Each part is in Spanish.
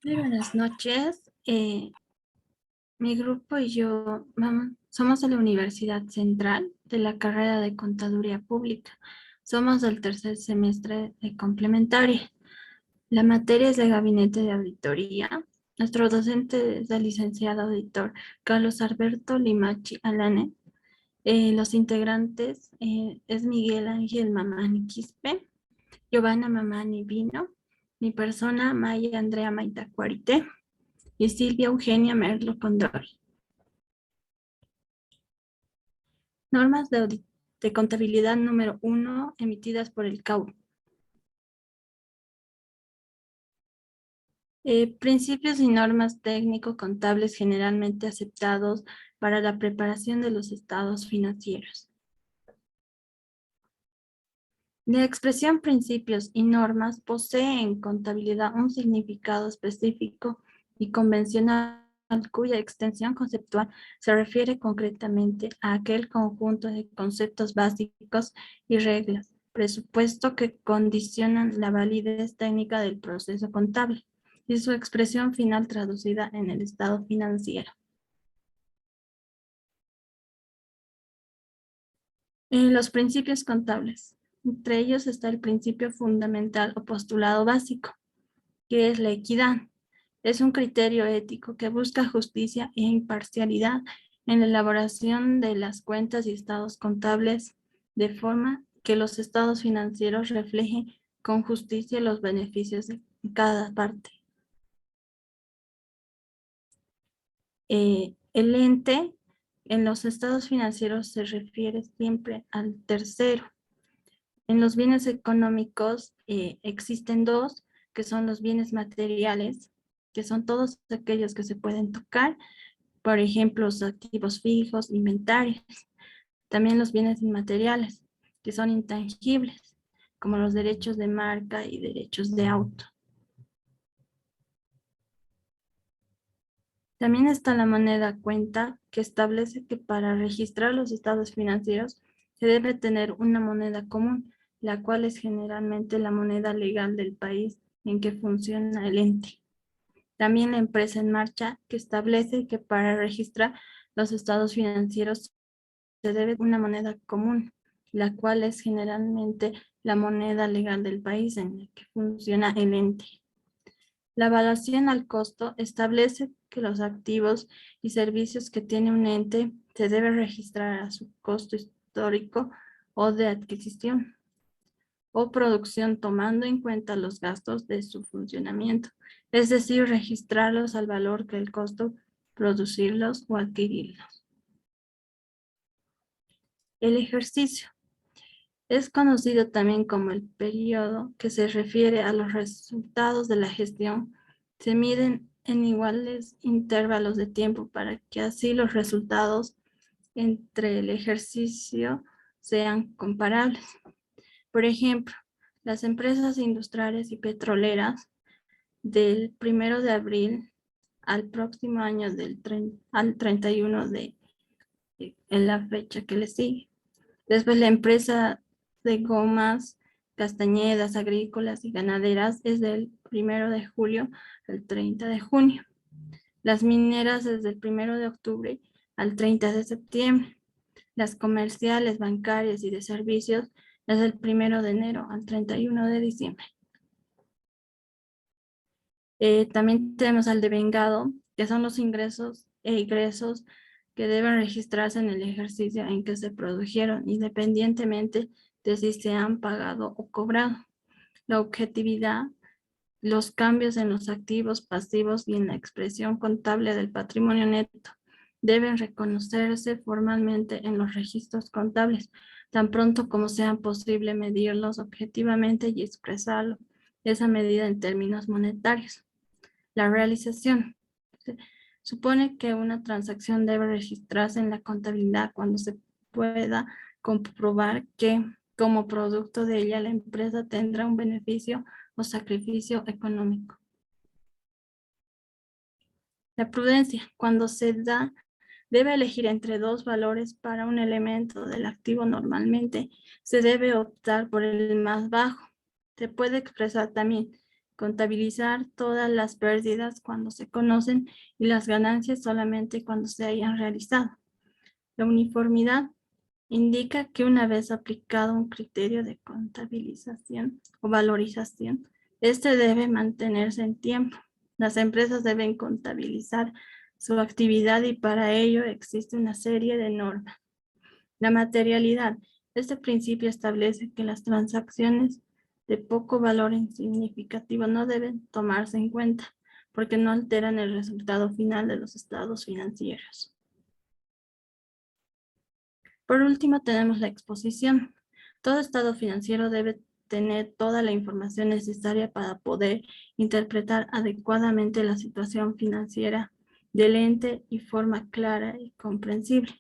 Muy buenas noches. Mi grupo y yo somos de la Universidad Central de la carrera de Contaduría Pública. Somos del tercer semestre de complementaria. La materia es de Gabinete de Auditoría. Nuestro docente es el licenciado auditor Carlos Alberto Limachi Alane. Los integrantes es Miguel Ángel Mamani Quispe, Giovanna Mamani Vino, mi persona Maya Andrea Maita Cuarite y Silvia Eugenia Merlo Condori. Normas de contabilidad número 1 emitidas por el CAU. Principios y normas técnico-contables generalmente aceptados para la preparación de los estados financieros. La expresión principios y normas posee en contabilidad un significado específico y convencional cuya extensión conceptual se refiere concretamente a aquel conjunto de conceptos básicos y reglas, presupuesto que condicionan la validez técnica del proceso contable y su expresión final traducida en el estado financiero. Los principios contables. Entre ellos está el principio fundamental o postulado básico, que es la equidad. Es un criterio ético que busca justicia e imparcialidad en la elaboración de las cuentas y estados contables, de forma que los estados financieros reflejen con justicia los beneficios de cada parte. El ente en los estados financieros se refiere siempre al tercero. En los bienes económicos existen dos, que son los bienes materiales, que son todos aquellos que se pueden tocar, por ejemplo, los activos fijos, inventarios. También los bienes inmateriales, que son intangibles, como los derechos de marca y derechos de auto. También está la moneda cuenta, que establece que para registrar los estados financieros se debe tener una moneda común, la cual es generalmente la moneda legal del país en que funciona el ente. También la empresa en marcha, que establece que para registrar los estados financieros se debe una moneda común, la cual es generalmente la moneda legal del país en el que funciona el ente. La evaluación al costo establece que los activos y servicios que tiene un ente se deben registrar a su costo histórico o de adquisición o producción tomando en cuenta los gastos de su funcionamiento, es decir, registrarlos al valor que el costo producirlos o adquirirlos. El ejercicio es conocido también como el periodo, que se refiere a los resultados de la gestión. Se miden en iguales intervalos de tiempo para que así los resultados entre el ejercicio sean comparables. Por ejemplo, las empresas industriales y petroleras del 1 de abril al próximo año al 31 en la fecha que le sigue. Después la empresa de gomas, castañedas, agrícolas y ganaderas es del 1 de julio al 30 de junio. Las mineras desde el 1 de octubre al 30 de septiembre. Las comerciales, bancarias y de servicios desde el 1 de enero al 31 de diciembre. También tenemos al devengado, que son los ingresos e egresos que deben registrarse en el ejercicio en que se produjeron, independientemente de si se han pagado o cobrado. La objetividad, los cambios en los activos, pasivos y en la expresión contable del patrimonio neto deben reconocerse formalmente en los registros contables, tan pronto como sea posible medirlos objetivamente y expresarlo esa medida en términos monetarios. La realización. Supone que una transacción debe registrarse en la contabilidad cuando se pueda comprobar que como producto de ella la empresa tendrá un beneficio o sacrificio económico. La prudencia, cuando se debe elegir entre dos valores para un elemento del activo, normalmente se debe optar por el más bajo. Se puede expresar también contabilizar todas las pérdidas cuando se conocen y las ganancias solamente cuando se hayan realizado. La uniformidad indica que una vez aplicado un criterio de contabilización o valorización, este debe mantenerse en tiempo. Las empresas deben contabilizar su actividad y para ello existe una serie de normas. La materialidad. Este principio establece que las transacciones de poco valor significativo no deben tomarse en cuenta porque no alteran el resultado final de los estados financieros. Por último, tenemos la exposición. Todo estado financiero debe tener toda la información necesaria para poder interpretar adecuadamente la situación financiera del ente y forma clara y comprensible.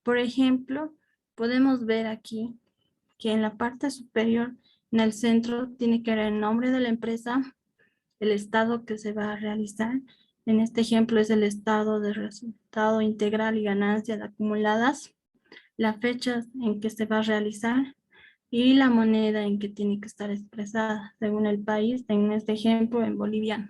Por ejemplo, podemos ver aquí que en la parte superior, en el centro, tiene que haber el nombre de la empresa, el estado que se va a realizar. En este ejemplo es el estado de resultado integral y ganancias acumuladas, la fecha en que se va a realizar y la moneda en que tiene que estar expresada según el país, en este ejemplo en boliviano.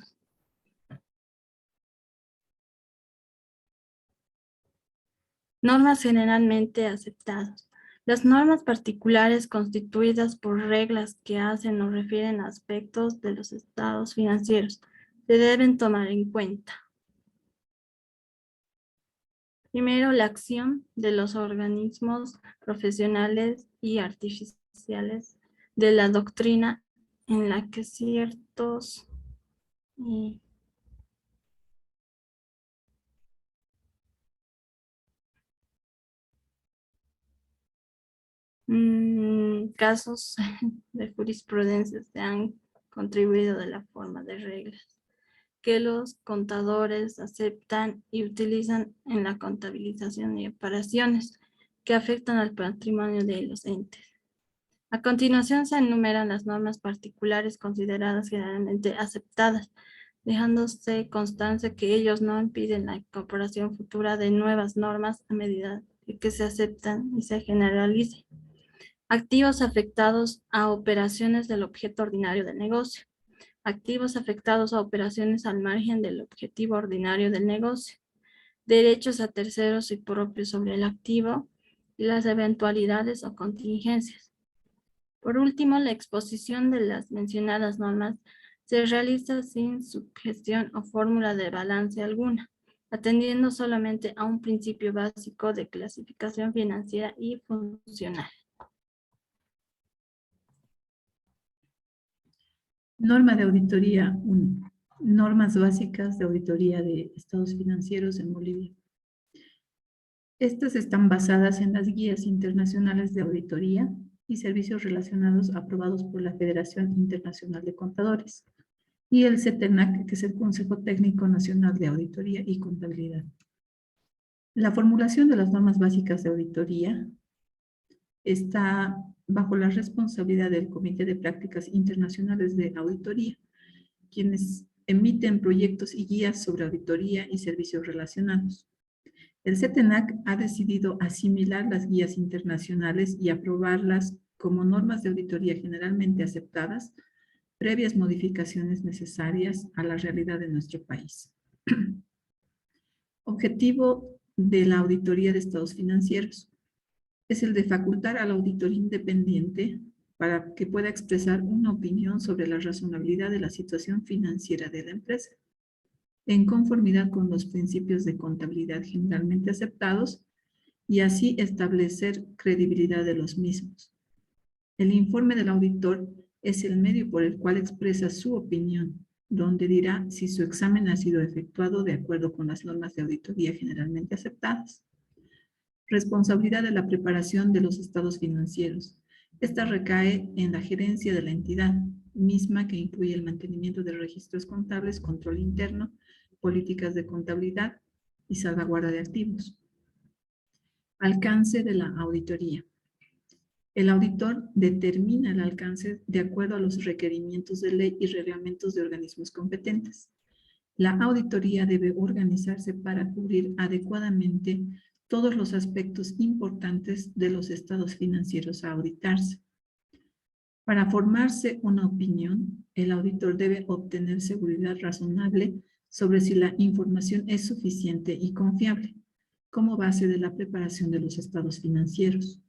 Normas generalmente aceptadas. Las normas particulares constituidas por reglas que hacen o refieren a aspectos de los estados financieros se deben tomar en cuenta. Primero, la acción de los organismos profesionales y artificiales de la doctrina en la que ciertos casos de jurisprudencia se han contribuido de la forma de reglas que los contadores aceptan y utilizan en la contabilización y operaciones que afectan al patrimonio de los entes. A continuación se enumeran las normas particulares consideradas generalmente aceptadas, dejándose constancia que ellos no impiden la incorporación futura de nuevas normas a medida que se aceptan y se generalicen. Activos afectados a operaciones del objeto ordinario del negocio. Activos afectados a operaciones al margen del objetivo ordinario del negocio. Derechos a terceros y propios sobre el activo y las eventualidades o contingencias. Por último, la exposición de las mencionadas normas se realiza sin sugestión o fórmula de balance alguna, atendiendo solamente a un principio básico de clasificación financiera y funcional. Norma de auditoría 1. Normas básicas de auditoría de estados financieros en Bolivia. Estas están basadas en las guías internacionales de auditoría y servicios relacionados aprobados por la Federación Internacional de Contadores y el CETENAC, que es el Consejo Técnico Nacional de Auditoría y Contabilidad. La formulación de las normas básicas de auditoría está bajo la responsabilidad del Comité de Prácticas Internacionales de Auditoría, quienes emiten proyectos y guías sobre auditoría y servicios relacionados. El CETENAC ha decidido asimilar las guías internacionales y aprobarlas como normas de auditoría generalmente aceptadas, previas modificaciones necesarias a la realidad de nuestro país. Objetivo de la auditoría de estados financieros es el de facultar al auditor independiente para que pueda expresar una opinión sobre la razonabilidad de la situación financiera de la empresa, en conformidad con los principios de contabilidad generalmente aceptados y así establecer credibilidad de los mismos. El informe del auditor es el medio por el cual expresa su opinión, donde dirá si su examen ha sido efectuado de acuerdo con las normas de auditoría generalmente aceptadas. Responsabilidad de la preparación de los estados financieros. Esta recae en la gerencia de la entidad, misma que incluye el mantenimiento de registros contables, control interno, políticas de contabilidad y salvaguarda de activos. Alcance de la auditoría. El auditor determina el alcance de acuerdo a los requerimientos de ley y reglamentos de organismos competentes. La auditoría debe organizarse para cubrir adecuadamente todos los aspectos importantes de los estados financieros a auditarse. Para formarse una opinión, el auditor debe obtener seguridad razonable sobre si la información es suficiente y confiable, como base de la preparación de los estados financieros.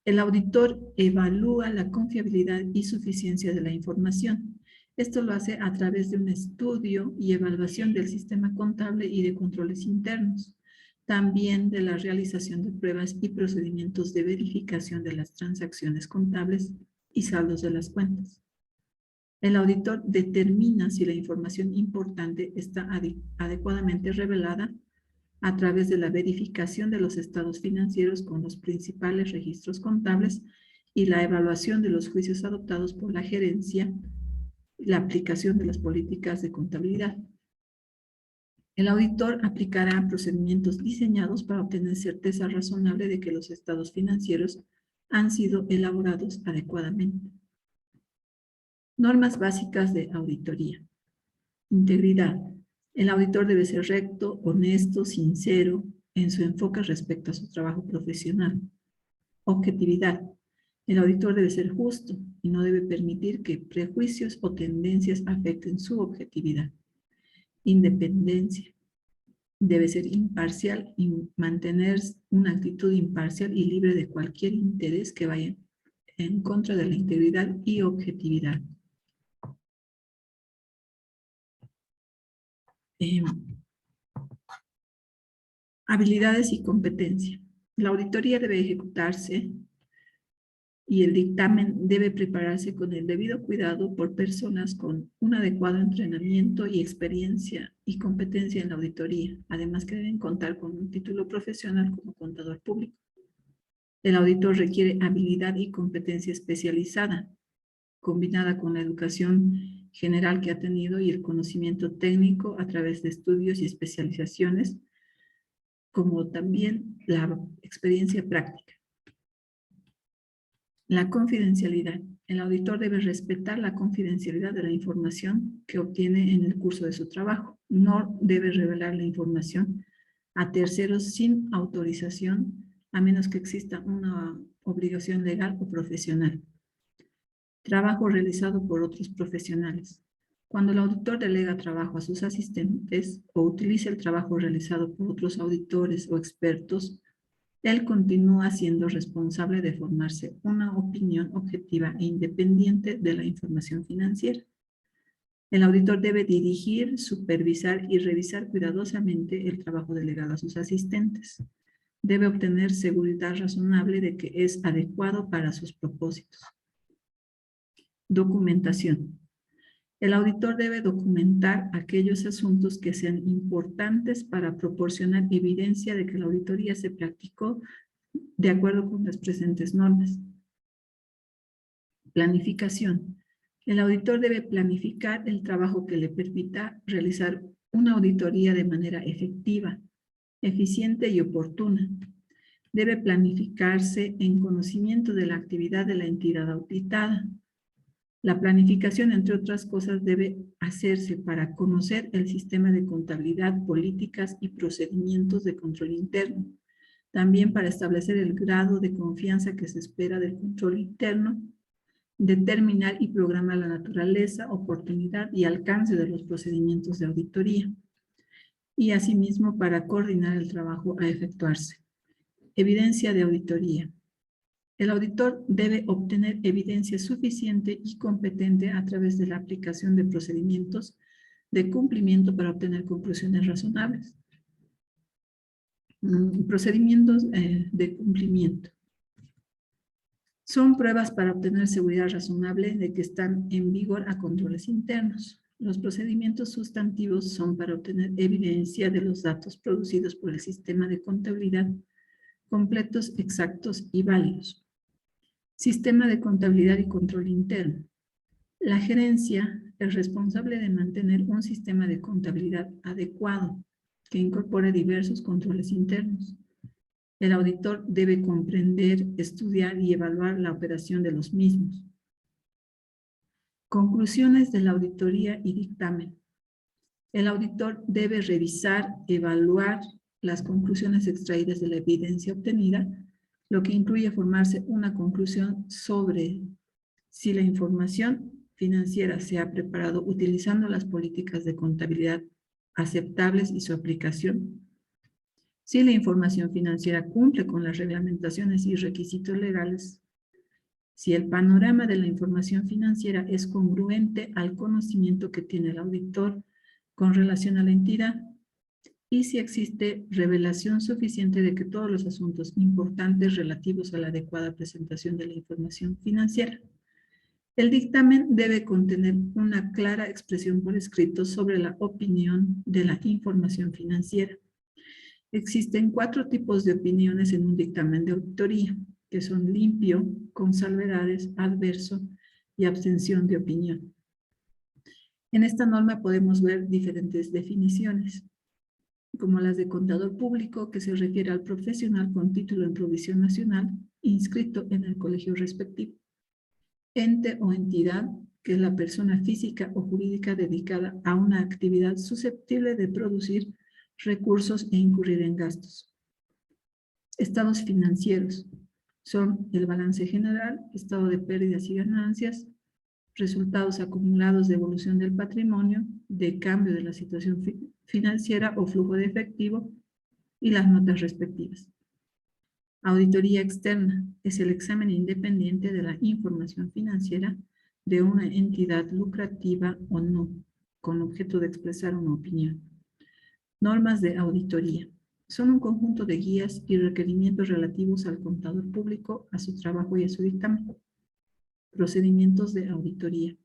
El auditor evalúa la confiabilidad y suficiencia de la información. Esto lo hace a través de un estudio y evaluación del sistema contable y de controles internos, también de la realización de pruebas y procedimientos de verificación de las transacciones contables y saldos de las cuentas. El auditor determina si la información importante está adecuadamente revelada a través de la verificación de los estados financieros con los principales registros contables y la evaluación de los juicios adoptados por la gerencia y la aplicación de las políticas de contabilidad. El auditor aplicará procedimientos diseñados para obtener certeza razonable de que los estados financieros han sido elaborados adecuadamente. Normas básicas de auditoría. Integridad. El auditor debe ser recto, honesto, sincero en su enfoque respecto a su trabajo profesional. Objetividad. El auditor debe ser justo y no debe permitir que prejuicios o tendencias afecten su objetividad. Independencia. Debe ser imparcial y mantener una actitud imparcial y libre de cualquier interés que vaya en contra de la integridad y objetividad. Habilidades y competencia. La auditoría debe ejecutarse y el dictamen debe prepararse con el debido cuidado por personas con un adecuado entrenamiento y experiencia y competencia en la auditoría, además que deben contar con un título profesional como contador público. El auditor requiere habilidad y competencia especializada, combinada con la educación general que ha tenido y el conocimiento técnico a través de estudios y especializaciones, como también la experiencia práctica. La confidencialidad. El auditor debe respetar la confidencialidad de la información que obtiene en el curso de su trabajo. No debe revelar la información a terceros sin autorización, a menos que exista una obligación legal o profesional. Trabajo realizado por otros profesionales. Cuando el auditor delega trabajo a sus asistentes o utiliza el trabajo realizado por otros auditores o expertos, él continúa siendo responsable de formarse una opinión objetiva e independiente de la información financiera. El auditor debe dirigir, supervisar y revisar cuidadosamente el trabajo delegado a sus asistentes. Debe obtener seguridad razonable de que es adecuado para sus propósitos. Documentación. El auditor debe documentar aquellos asuntos que sean importantes para proporcionar evidencia de que la auditoría se practicó de acuerdo con las presentes normas. Planificación. El auditor debe planificar el trabajo que le permita realizar una auditoría de manera efectiva, eficiente y oportuna. Debe planificarse en conocimiento de la actividad de la entidad auditada. La planificación, entre otras cosas, debe hacerse para conocer el sistema de contabilidad, políticas y procedimientos de control interno. También para establecer el grado de confianza que se espera del control interno, determinar y programar la naturaleza, oportunidad y alcance de los procedimientos de auditoría. Y asimismo para coordinar el trabajo a efectuarse. Evidencia de auditoría. El auditor debe obtener evidencia suficiente y competente a través de la aplicación de procedimientos de cumplimiento para obtener conclusiones razonables. Procedimientos de cumplimiento. Son pruebas para obtener seguridad razonable de que están en vigor a controles internos. Los procedimientos sustantivos son para obtener evidencia de los datos producidos por el sistema de contabilidad completos, exactos y válidos. Sistema de contabilidad y control interno. La gerencia es responsable de mantener un sistema de contabilidad adecuado que incorpore diversos controles internos. El auditor debe comprender, estudiar y evaluar la operación de los mismos. Conclusiones de la auditoría y dictamen. El auditor debe revisar, evaluar las conclusiones extraídas de la evidencia obtenida, lo que incluye formarse una conclusión sobre si la información financiera se ha preparado utilizando las políticas de contabilidad aceptables y su aplicación, si la información financiera cumple con las reglamentaciones y requisitos legales, si el panorama de la información financiera es congruente al conocimiento que tiene el auditor con relación a la entidad, y si existe revelación suficiente de que todos los asuntos importantes relativos a la adecuada presentación de la información financiera. El dictamen debe contener una clara expresión por escrito sobre la opinión de la información financiera. Existen 4 tipos de opiniones en un dictamen de auditoría, que son limpio, con salvedades, adverso y abstención de opinión. En esta norma podemos ver diferentes definiciones, como las de contador público, que se refiere al profesional con título en provisión nacional, inscrito en el colegio respectivo. Ente o entidad, que es la persona física o jurídica dedicada a una actividad susceptible de producir recursos e incurrir en gastos. Estados financieros son el balance general, estado de pérdidas y ganancias, resultados acumulados de evolución del patrimonio, de cambio de la situación financiera o flujo de efectivo y las notas respectivas. Auditoría externa es el examen independiente de la información financiera de una entidad lucrativa o no, con objeto de expresar una opinión. Normas de auditoría son un conjunto de guías y requerimientos relativos al contador público, a su trabajo y a su dictamen. Procedimientos de auditoría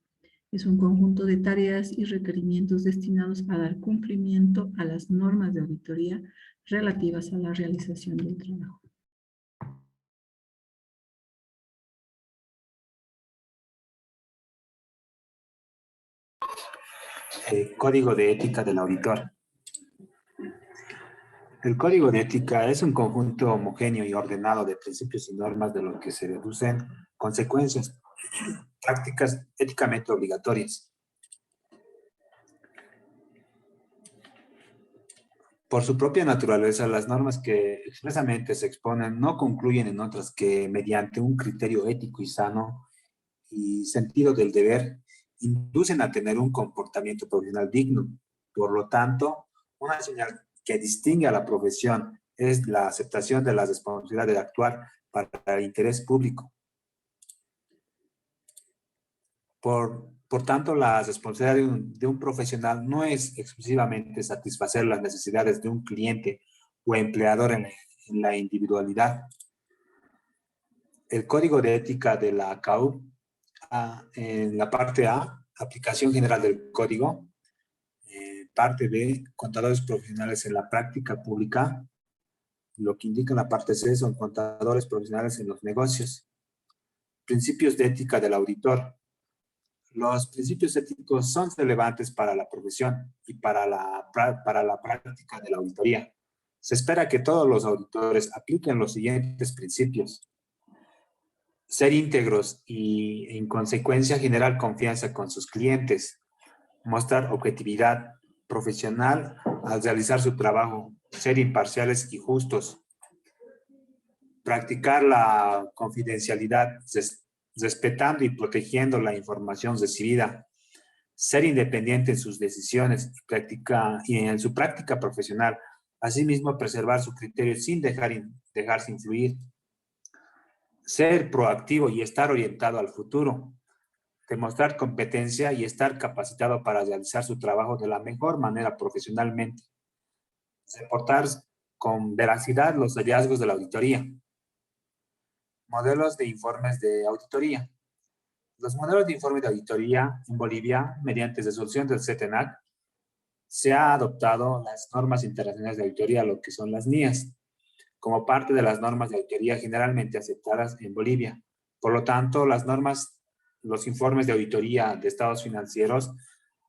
es un conjunto de tareas y requerimientos destinados a dar cumplimiento a las normas de auditoría relativas a la realización del trabajo. Código de ética del auditor. El código de ética es un conjunto homogéneo y ordenado de principios y normas de los que se deducen consecuencias, prácticas éticamente obligatorias. Por su propia naturaleza, las normas que expresamente se exponen no concluyen en otras que, mediante un criterio ético y sano y sentido del deber, inducen a tener un comportamiento profesional digno. Por lo tanto, una señal que distingue a la profesión es la aceptación de la responsabilidad de actuar para el interés público. Por tanto, la responsabilidad de un profesional no es exclusivamente satisfacer las necesidades de un cliente o empleador en la individualidad. El Código de Ética de la ACAU, en la parte A, aplicación general del código, parte B, contadores profesionales en la práctica pública, lo que indica en la parte C son contadores profesionales en los negocios. Principios de ética del auditor. Los principios éticos son relevantes para la profesión y para la práctica de la auditoría. Se espera que todos los auditores apliquen los siguientes principios. Ser íntegros y, en consecuencia, generar confianza con sus clientes. Mostrar objetividad profesional al realizar su trabajo. Ser imparciales y justos. Practicar la confidencialidad, respetando y protegiendo la información recibida. Ser independiente en sus decisiones y en su práctica profesional. Asimismo, preservar su criterio sin dejarse influir. Ser proactivo y estar orientado al futuro. Demostrar competencia y estar capacitado para realizar su trabajo de la mejor manera profesionalmente. Reportar con veracidad los hallazgos de la auditoría. Modelos de informes de auditoría. Los modelos de informe de auditoría en Bolivia, mediante resolución del CETENAC, se ha adoptado las normas internacionales de auditoría, lo que son las NIAS, como parte de las normas de auditoría generalmente aceptadas en Bolivia. Por lo tanto, los informes de auditoría de estados financieros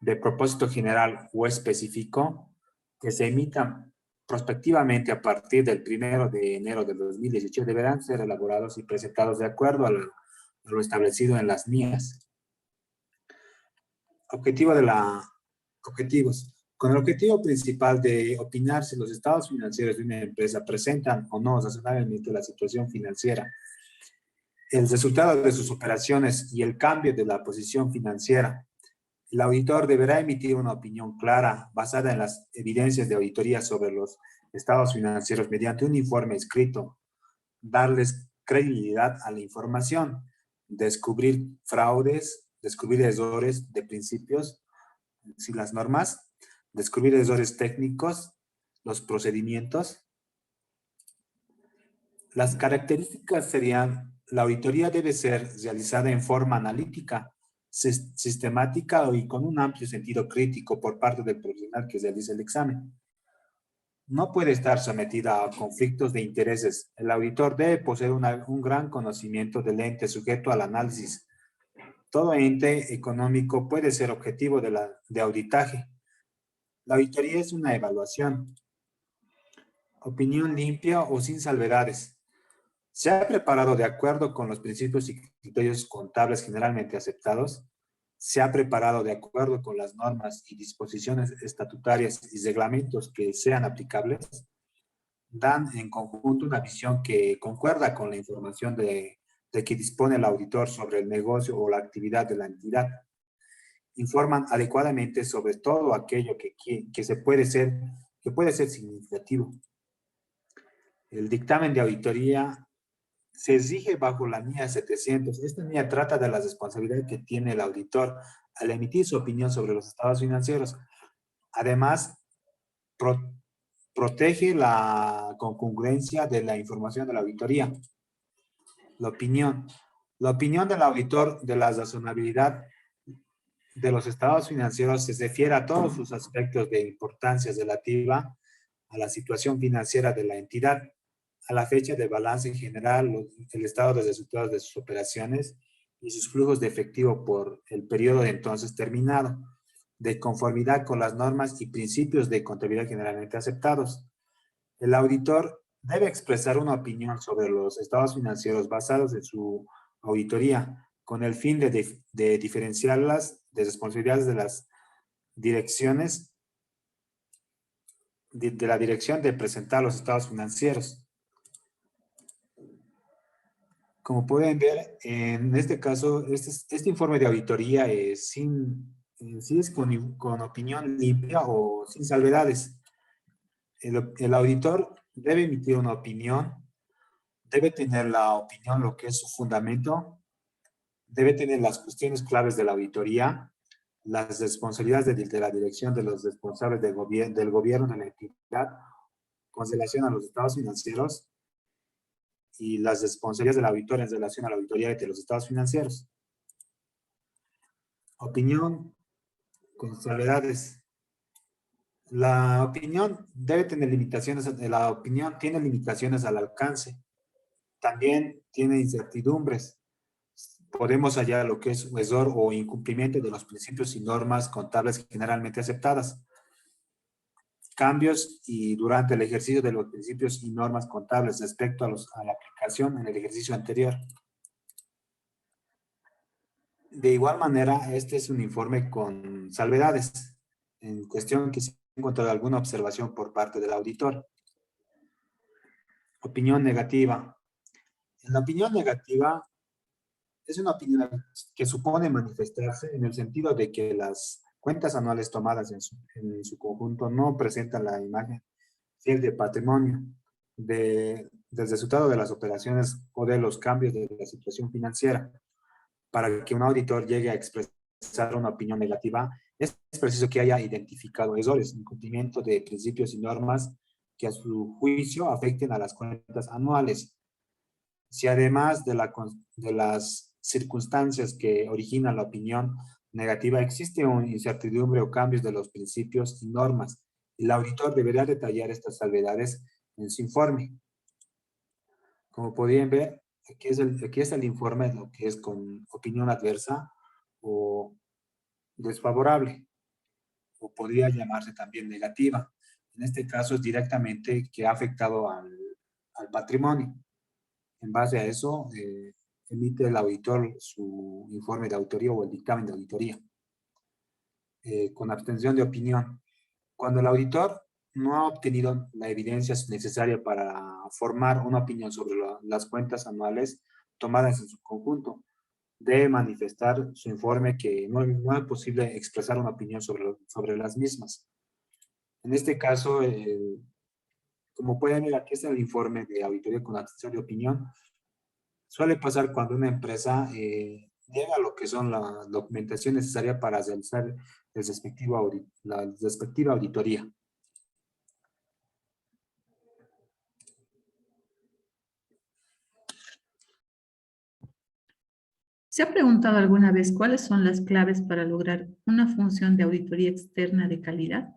de propósito general o específico que se emitan prospectivamente a partir del 1 de enero de 2018 deberán ser elaborados y presentados de acuerdo a lo establecido en las NIAS. Objetivos. Con el objetivo principal de opinar si los estados financieros de una empresa presentan o no razonablemente la situación financiera, el resultado de sus operaciones y el cambio de la posición financiera, el auditor deberá emitir una opinión clara basada en las evidencias de auditoría sobre los estados financieros mediante un informe escrito, darles credibilidad a la información, descubrir fraudes, descubrir errores de principios, si las normas, descubrir errores técnicos, los procedimientos. Las características serían: la auditoría debe ser realizada en forma analítica, sistemática y con un amplio sentido crítico por parte del profesional que realiza el examen. No puede estar sometida a conflictos de intereses. El auditor debe poseer un gran conocimiento del ente sujeto al análisis. Todo ente económico puede ser objetivo de auditaje. La auditoría es una evaluación. Opinión limpia o sin salvedades. Se ha preparado de acuerdo con los principios y criterios contables generalmente aceptados. Se ha preparado de acuerdo con las normas y disposiciones estatutarias y reglamentos que sean aplicables. Dan en conjunto una visión que concuerda con la información de que dispone el auditor sobre el negocio o la actividad de la entidad. Informan adecuadamente sobre todo aquello que puede ser significativo. El dictamen de auditoría se exige bajo la NIA 700. Esta NIA trata de la responsabilidad que tiene el auditor al emitir su opinión sobre los estados financieros. Además, protege la congruencia de la información de la auditoría. La opinión. La opinión del auditor de la razonabilidad de los estados financieros se refiere a todos sus aspectos de importancia relativa a la situación financiera de la entidad, a la fecha de balance en general, el estado de resultados de sus operaciones y sus flujos de efectivo por el periodo de entonces terminado, de conformidad con las normas y principios de contabilidad generalmente aceptados. El auditor debe expresar una opinión sobre los estados financieros basados en su auditoría, con el fin de diferenciarlas de responsabilidades de las direcciones, de la dirección de presentar los estados financieros. Como pueden ver, en este caso, este informe de auditoría sí es con opinión limpia o sin salvedades. El auditor debe emitir una opinión, debe tener la opinión, lo que es su fundamento, debe tener las cuestiones claves de la auditoría, las responsabilidades de la dirección de los responsables del gobierno de la entidad con relación a los estados financieros, y las responsabilidades del auditor en relación a la auditoría de los estados financieros. Opinión con salvedades. La opinión debe tener limitaciones, la opinión tiene limitaciones al alcance. También tiene incertidumbres. Podemos hallar lo que es error o incumplimiento de los principios y normas contables generalmente aceptadas. Cambios y durante el ejercicio de los principios y normas contables respecto a la aplicación en el ejercicio anterior. De igual manera, este es un informe con salvedades, en cuestión que se ha encontrado alguna observación por parte del auditor. Opinión negativa. En la opinión negativa, es una opinión que supone manifestarse en el sentido de que las cuentas anuales tomadas en su conjunto no presentan la imagen fiel de patrimonio, del resultado de las operaciones o de los cambios de la situación financiera. Para que un auditor llegue a expresar una opinión negativa, es preciso que haya identificado errores, incumplimiento de principios y normas que a su juicio afecten a las cuentas anuales. Si además de las circunstancias que originan la opinión negativa existe una incertidumbre o cambios de los principios y normas, el auditor deberá detallar estas salvedades en su informe. Como podrían ver, aquí es el informe, lo que es con opinión adversa o desfavorable, o podría llamarse también negativa. En este caso es directamente que ha afectado al patrimonio. En base a eso, emite el auditor su informe de auditoría o el dictamen de auditoría, con abstención de opinión. Cuando el auditor no ha obtenido la evidencia necesaria para formar una opinión sobre las cuentas anuales tomadas en su conjunto, debe manifestar su informe que no es posible expresar una opinión sobre las mismas. En este caso, como pueden ver, aquí está el informe de auditoría con atención de opinión. Suele pasar cuando una empresa llega a lo que son la documentación necesaria para realizar la respectiva auditoría. ¿Se ha preguntado alguna vez cuáles son las claves para lograr una función de auditoría externa de calidad?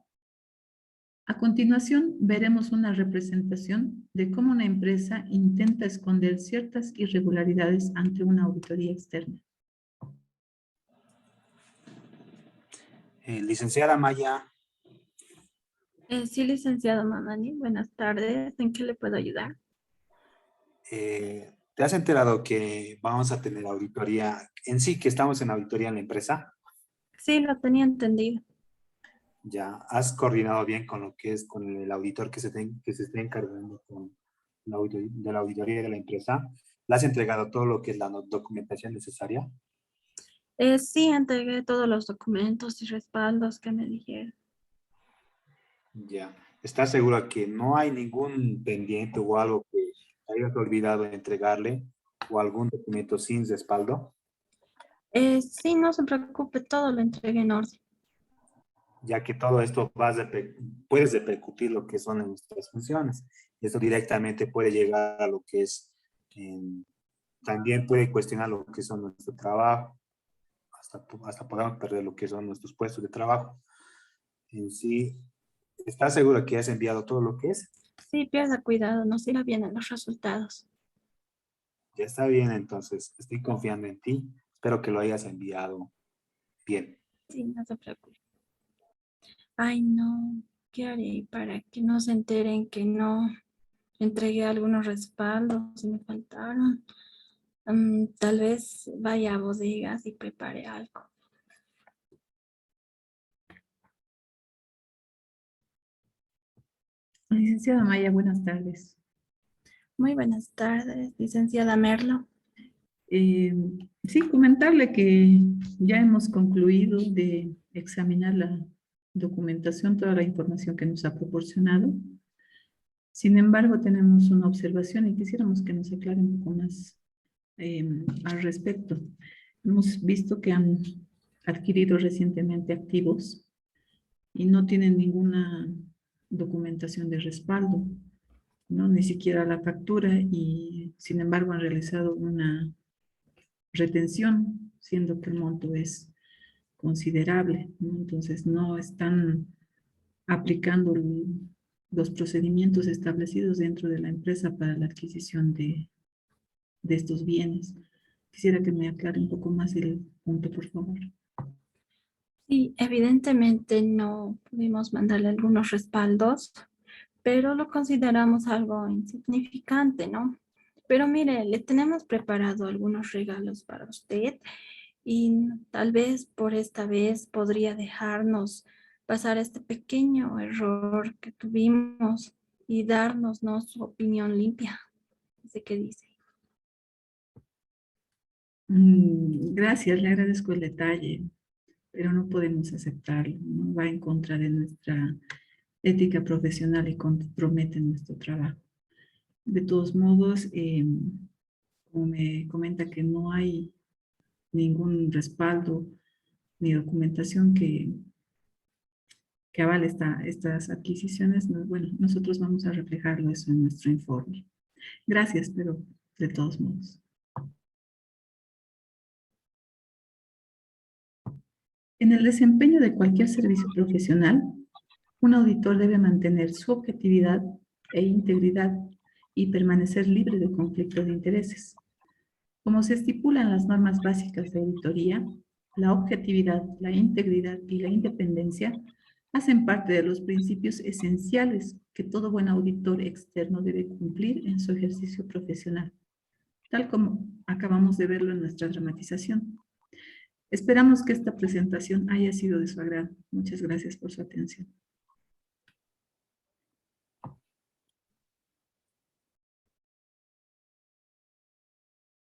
A continuación, veremos una representación de cómo una empresa intenta esconder ciertas irregularidades ante una auditoría externa. Licenciada Maya, Sí, licenciado Mamani, buenas tardes. ¿En qué le puedo ayudar? ¿te has enterado que vamos a tener auditoría, en sí que estamos en auditoría en la empresa? Sí, lo tenía entendido. ¿Ya has coordinado bien con lo que es con el auditor que se esté encargando con de la auditoría de la empresa? ¿Le has entregado todo lo que es la documentación necesaria? Sí, entregué todos los documentos y respaldos que me dijeron. Ya. ¿Estás segura que no hay ningún pendiente o algo que hayas olvidado de entregarle o algún documento sin respaldo? Sí, no se preocupe, todo lo entregué en orden. Ya que todo esto puedes repercutir lo que son nuestras funciones. Esto directamente puede llegar a lo que es, también puede cuestionar lo que son nuestro trabajo, hasta podamos perder lo que son nuestros puestos de trabajo. En sí, ¿estás seguro que has enviado todo lo que es? Sí, pierda cuidado, nos irá bien en los resultados. Ya está bien, entonces estoy confiando en ti. Espero que lo hayas enviado bien. Sí, no se preocupe. Ay, no, ¿qué haré para que no se enteren que no entregué algunos respaldos y me faltaron? Tal vez vaya a bodegas y prepare algo. Licenciada Maya, buenas tardes. Muy buenas tardes, licenciada Merlo. Eh, sí, comentarle que ya hemos concluido de examinar la documentación, toda la información que nos ha proporcionado. Sin embargo, tenemos una observación y quisiéramos que nos aclare un poco más al respecto. Hemos visto que han adquirido recientemente activos y no tienen ninguna documentación de respaldo, ¿no? Ni siquiera la factura y sin embargo han realizado una retención, siendo que el monto es considerable, ¿no? Entonces no están aplicando los procedimientos establecidos dentro de la empresa para la adquisición de estos bienes. Quisiera que me aclare un poco más el punto, por favor. Sí, evidentemente no pudimos mandarle algunos respaldos, pero lo consideramos algo insignificante, ¿no? Pero mire, le tenemos preparado algunos regalos para usted y tal vez por esta vez podría dejarnos pasar este pequeño error que tuvimos y darnos, ¿no?, su opinión limpia. No sé qué dice. Gracias, le agradezco el detalle, pero no podemos aceptarlo, ¿no? Va en contra de nuestra ética profesional y compromete nuestro trabajo. De todos modos, como me comenta que no hay ningún respaldo ni documentación que avale estas adquisiciones, bueno, nosotros vamos a reflejarlo eso en nuestro informe. Gracias, pero de todos modos. En el desempeño de cualquier servicio profesional, un auditor debe mantener su objetividad e integridad y permanecer libre de conflicto de intereses. Como se estipula en las normas básicas de auditoría, la objetividad, la integridad y la independencia hacen parte de los principios esenciales que todo buen auditor externo debe cumplir en su ejercicio profesional, tal como acabamos de verlo en nuestra dramatización. Esperamos que esta presentación haya sido de su agrado. Muchas gracias por su atención.